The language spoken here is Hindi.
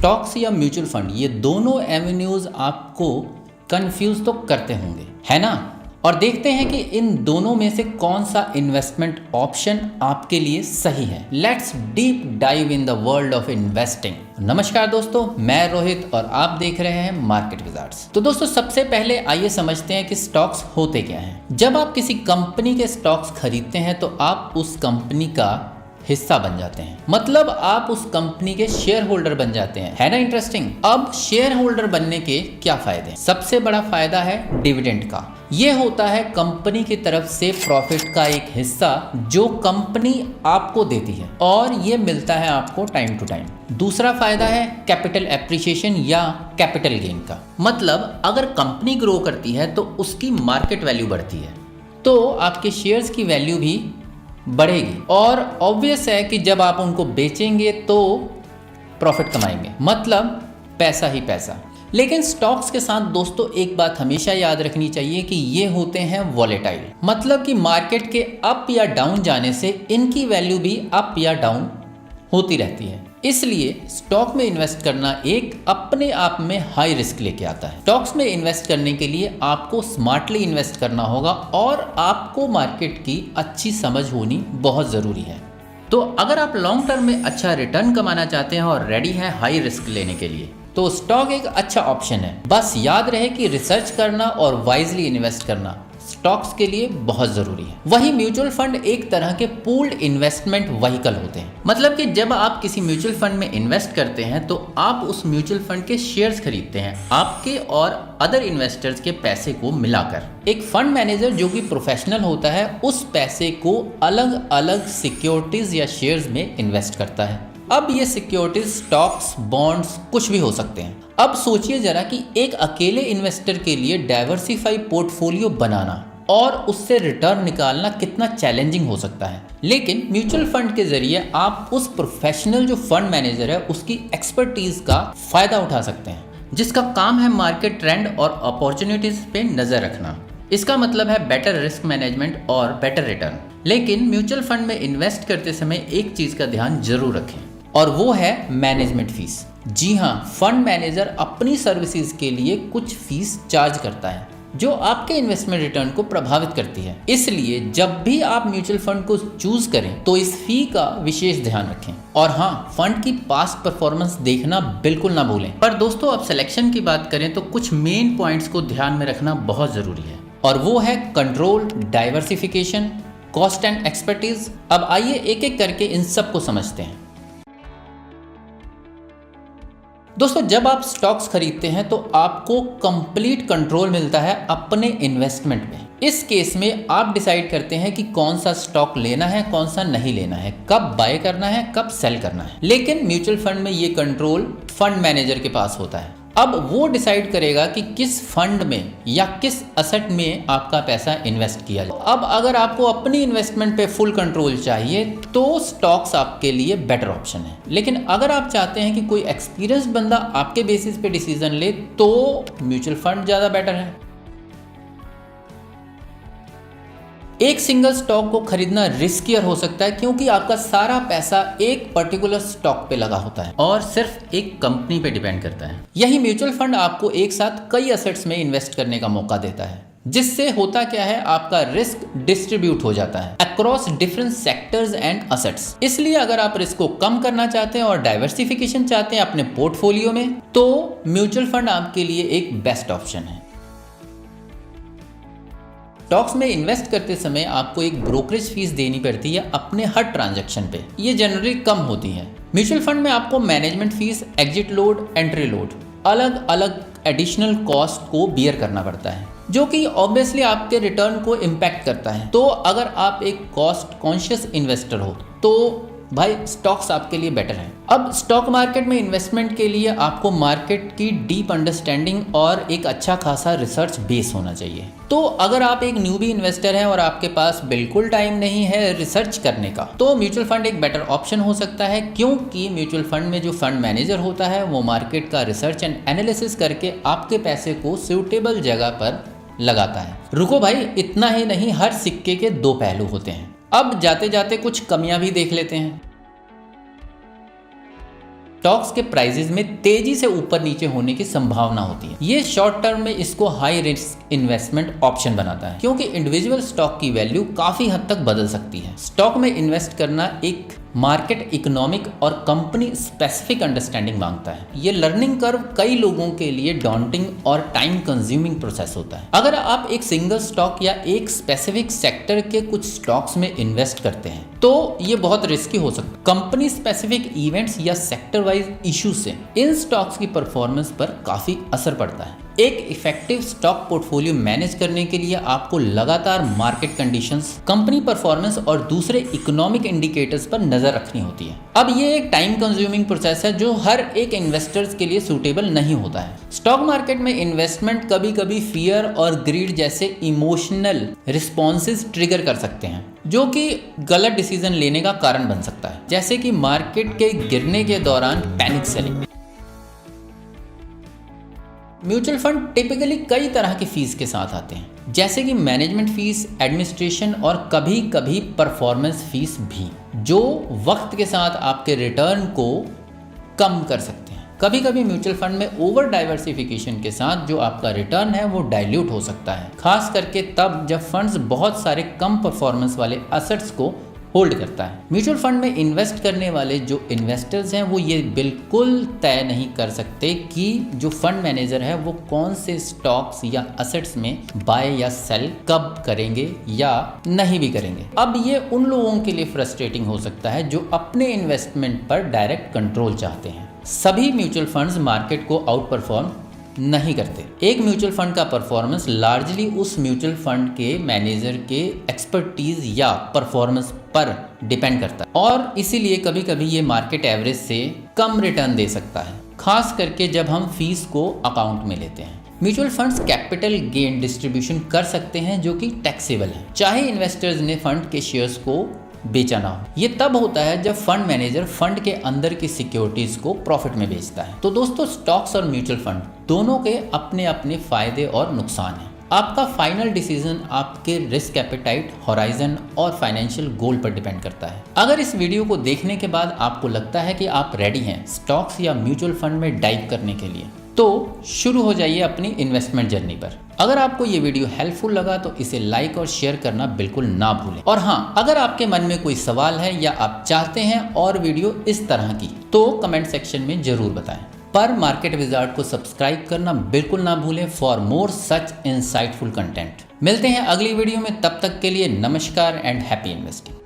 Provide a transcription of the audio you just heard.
स्टॉक्स या म्यूचुअल फंड, ये दोनों एवेन्यूज आपको कंफ्यूज तो करते होंगे, है ना। और देखते हैं कि इन दोनों में से कौन सा इन्वेस्टमेंट ऑप्शन आपके लिए सही है। Let's deep dive in the world of investing. नमस्कार दोस्तों, मैं रोहित और आप देख रहे हैं मार्केट विजार्ड्स। तो दोस्तों, सबसे पहले आइए समझते हैं कि स्टॉक्स होते क्या हैं। जब आप किसी कंपनी के स्टॉक्स खरीदते हैं तो आप उस कंपनी का हिस्सा बन जाते हैं, मतलब आप उस कंपनी के शेयर होल्डर बन जाते हैं, है ना इंटरेस्टिंग। अब शेयर होल्डर बनने के क्या फायदे हैं? सबसे बड़ा फायदा है डिविडेंड का। ये होता है कंपनी की तरफ से प्रॉफिट का एक हिस्सा जो कंपनी आपको देती है, और ये मिलता है आपको टाइम टू टाइम। दूसरा फायदा है कैपिटल एप्रिसिएशन या कैपिटल गेन का, मतलब अगर कंपनी ग्रो करती है तो उसकी मार्केट वैल्यू बढ़ती है, तो आपके शेयर्स की वैल्यू भी बढ़ेगी। और ऑब्वियस है कि जब आप उनको बेचेंगे तो प्रॉफिट कमाएंगे, मतलब पैसा ही पैसा। लेकिन स्टॉक्स के साथ दोस्तों एक बात हमेशा याद रखनी चाहिए कि ये होते हैं वॉलेटाइल, मतलब कि मार्केट के अप या डाउन जाने से इनकी वैल्यू भी अप या डाउन होती रहती है। इसलिए स्टॉक में इन्वेस्ट करना एक अपने आप में हाई रिस्क लेके आता है। स्टॉक्स में इन्वेस्ट करने के लिए आपको स्मार्टली इन्वेस्ट करना होगा और आपको मार्केट की अच्छी समझ होनी बहुत ज़रूरी है। तो अगर आप लॉन्ग टर्म में अच्छा रिटर्न कमाना चाहते हैं और रेडी हैं हाई रिस्क लेने के लिए, तो स्टॉक एक अच्छा ऑप्शन है। बस याद रहे कि रिसर्च करना और वाइजली इन्वेस्ट करना स्टॉक्स के लिए बहुत जरूरी है। वही म्यूचुअल फंड एक तरह के पूल्ड इन्वेस्टमेंट व्हीकल होते हैं, मतलब कि जब आप किसी म्यूचुअल फंड में इन्वेस्ट करते हैं तो आप उस म्यूचुअल फंड के शेयर्स खरीदते हैं, आपके और अदर इन्वेस्टर्स के पैसे को मिलाकर। एक फंड मैनेजर जो कि प्रोफेशनल होता है उस पैसे को अलग अलग सिक्योरिटीज या शेयर्स में इन्वेस्ट करता है। अब ये सिक्योरिटीज स्टॉक्स, बॉन्ड्स कुछ भी हो सकते हैं। अब सोचिए जरा कि एक अकेले इन्वेस्टर के लिए डाइवर्सिफाई पोर्टफोलियो बनाना और उससे रिटर्न निकालना कितना चैलेंजिंग हो सकता है। लेकिन म्यूचुअल फंड के जरिए आप उस प्रोफेशनल जो फंड मैनेजर है उसकी एक्सपर्टीज का फायदा उठा सकते हैं, जिसका काम है मार्केट ट्रेंड और अपॉर्चुनिटीज पे नजर रखना। इसका मतलब है बेटर रिस्क मैनेजमेंट और बेटर रिटर्न। लेकिन म्यूचुअल फंड में इन्वेस्ट करते समय एक चीज का ध्यान जरूर रखें, और वो है मैनेजमेंट फीस। जी हाँ, फंड मैनेजर अपनी सर्विसेज के लिए कुछ फीस चार्ज करता है जो आपके इन्वेस्टमेंट रिटर्न को प्रभावित करती है। इसलिए जब भी आप म्यूचुअल फंड को चूज करें तो इस फी का विशेष ध्यान रखें। और हाँ, फंड की पास्ट परफॉर्मेंस देखना बिल्कुल ना भूलें। पर दोस्तों, अब सिलेक्शन की बात करें तो कुछ मेन पॉइंट्स को ध्यान में रखना बहुत जरूरी है, और वो है control, diversification, cost and expertise. अब आइए एक एक करके इन सब को समझते हैं। दोस्तों, जब आप स्टॉक्स खरीदते हैं तो आपको कंप्लीट कंट्रोल मिलता है अपने इन्वेस्टमेंट में। इस केस में आप डिसाइड करते हैं कि कौन सा स्टॉक लेना है, कौन सा नहीं लेना है, कब बाय करना है, कब सेल करना है। लेकिन म्यूचुअल फंड में ये कंट्रोल फंड मैनेजर के पास होता है। अब वो डिसाइड करेगा कि किस फंड में या किस असेट में आपका पैसा इन्वेस्ट किया जाए। अब अगर आपको अपनी इन्वेस्टमेंट पे फुल कंट्रोल चाहिए तो स्टॉक्स आपके लिए बेटर ऑप्शन है। लेकिन अगर आप चाहते हैं कि कोई एक्सपीरियंस्ड बंदा आपके बेसिस पे डिसीजन ले तो म्यूचुअल फंड ज़्यादा बेटर है। एक सिंगल स्टॉक को खरीदना रिस्कियर हो सकता है क्योंकि आपका सारा पैसा एक पर्टिकुलर स्टॉक पे लगा होता है और सिर्फ एक कंपनी पे डिपेंड करता है। यही म्यूचुअल फंड आपको एक साथ कई एसेट्स में इन्वेस्ट करने का मौका देता है, जिससे होता क्या है, आपका रिस्क डिस्ट्रीब्यूट हो जाता है across different sectors and assets. इसलिए अगर आप रिस्क को कम करना चाहते हैं और डाइवर्सिफिकेशन चाहते हैं अपने पोर्टफोलियो में, तो म्यूचुअल फंड आपके लिए एक बेस्ट ऑप्शन है। स्टॉक्स में इन्वेस्ट करते समय आपको एक ब्रोकरेज फीस देनी पड़ती है अपने हर ट्रांजैक्शन पे। ये जनरली कम होती है। म्यूचुअल फंड में आपको management fees, exit load, entry load, अलग अलग एडिशनल कॉस्ट को बियर करना पड़ता है, जो कि ऑब्वियसली आपके रिटर्न को इम्पैक्ट करता है। तो अगर आप एक कॉस्ट कॉन्शियस इन्वेस्टर हो तो भाई स्टॉक्स आपके लिए बेटर है। अब स्टॉक मार्केट में इन्वेस्टमेंट के लिए आपको मार्केट की डीप अंडरस्टैंडिंग और एक अच्छा खासा रिसर्च बेस होना चाहिए। तो अगर आप एक न्यूबी इन्वेस्टर हैं और आपके पास बिल्कुल टाइम नहीं है रिसर्च करने का, तो म्यूचुअल फंड एक बेटर ऑप्शन हो सकता है, क्योंकि म्यूचुअल फंड में जो फंड मैनेजर होता है वो मार्केट का रिसर्च एंड एनालिसिस करके आपके पैसे को सूटेबल जगह पर लगाता है। रुको भाई, इतना ही नहीं, हर सिक्के के दो पहलू होते हैं। अब जाते जाते कुछ कमियां भी देख लेते हैं। स्टॉक्स के प्राइसेस में तेजी से ऊपर नीचे होने की संभावना होती है। ये शॉर्ट टर्म में इसको हाई रिस्क इन्वेस्टमेंट ऑप्शन बनाता है, क्योंकि इंडिविजुअल स्टॉक की वैल्यू काफी हद तक बदल सकती है। स्टॉक में इन्वेस्ट करना एक मार्केट इकोनॉमिक और कंपनी स्पेसिफिक अंडरस्टैंडिंग मांगता है। ये लर्निंग कर्व कई लोगों के लिए डॉन्टिंग और टाइम कंज्यूमिंग प्रोसेस होता है। अगर आप एक सिंगल स्टॉक या एक स्पेसिफिक सेक्टर के कुछ स्टॉक्स में इन्वेस्ट करते हैं तो ये बहुत रिस्की हो सकता है। कंपनी स्पेसिफिक इवेंट्स या सेक्टर वाइज इश्यू से इन स्टॉक्स की परफॉर्मेंस पर काफी असर पड़ता है। एक इफेक्टिव स्टॉक पोर्टफोलियो मैनेज करने के लिए आपको लगातार मार्केट कंडीशंस, कंपनी परफॉर्मेंस और दूसरे इकोनॉमिक इंडिकेटर्स पर नजर रखनी होती है। अब ये एक टाइम कंज्यूमिंग प्रोसेस है जो हर एक इन्वेस्टर्स के लिए सूटेबल नहीं होता है। स्टॉक मार्केट में इन्वेस्टमेंट कभी कभी फियर और ग्रीड जैसे इमोशनल रिस्पॉन्सेज ट्रिगर कर सकते हैं, जो कि गलत डिसीजन लेने का कारण बन सकता है, जैसे कि मार्केट के गिरने के दौरान panic selling. Mutual fund typically कई तरह की फीस के साथ आते हैं, जैसे कि मैनेजमेंट फीस, एडमिनिस्ट्रेशन और कभी कभी परफॉर्मेंस फीस भी, जो वक्त के साथ आपके रिटर्न को कम कर सकते हैं। कभी कभी म्यूचुअल फंड में ओवर डाइवर्सिफिकेशन के साथ जो आपका रिटर्न है वो डाइल्यूट हो सकता है, खास करके तब जब फंड्स बहुत सारे कम परफॉर्मेंस वाले एसेट्स को होल्ड करता है। म्यूचुअल फंड में इन्वेस्ट करने वाले जो इन्वेस्टर्स हैं वो ये बिल्कुल तय नहीं कर सकते कि जो फंड मैनेजर है वो कौन से स्टॉक्स या असेट्स में बाय या सेल कब करेंगे या नहीं भी करेंगे। अब ये उन लोगों के लिए फ्रस्ट्रेटिंग हो सकता है जो अपने इन्वेस्टमेंट पर डायरेक्ट कंट्रोल चाहते हैं। सभी म्यूचुअल फंड्स मार्केट को आउट परफॉर्म नहीं करते। एक म्यूचुअल फंड का परफॉर्मेंस लार्जली उस म्यूचुअल फंड के मैनेजर के एक्सपर्टीज या परफॉर्मेंस पर डिपेंड करता है, और इसीलिए कभी कभी ये मार्केट एवरेज से कम रिटर्न दे सकता है, खास करके जब हम फीस को अकाउंट में लेते हैं। Mutual funds capital gain distribution कर सकते हैं जो कि टैक्सेबल है, चाहे इन्वेस्टर्स ने फंड के शेयर्स को बेचा ना हो। ये तब होता है जब फंड मैनेजर फंड के अंदर की सिक्योरिटीज को प्रॉफिट में बेचता है। तो दोस्तों, स्टॉक्स और म्यूचुअल फंड दोनों के अपने अपने फायदे और नुकसान हैं। आपका फाइनल डिसीजन आपके रिस्क एपेटाइट, होराइजन और फाइनेंशियल गोल पर डिपेंड करता है। अगर इस वीडियो को देखने के बाद आपको लगता है कि आप रेडी हैं स्टॉक्स या म्यूचुअल फंड में डाइव करने के लिए, तो शुरू हो जाइए अपनी इन्वेस्टमेंट जर्नी पर। अगर आपको ये वीडियो हेल्पफुल लगा तो इसे लाइक और शेयर करना बिल्कुल ना भूलें। और हाँ, अगर आपके मन में कोई सवाल है या आप चाहते हैं और वीडियो इस तरह की, तो कमेंट सेक्शन में जरूर बताएं। पर मार्केट विजार्ड को सब्सक्राइब करना बिल्कुल ना भूलें for more such insightful content. मिलते हैं अगली वीडियो में, तब तक के लिए नमस्कार एंड हैप्पी इन्वेस्टिंग।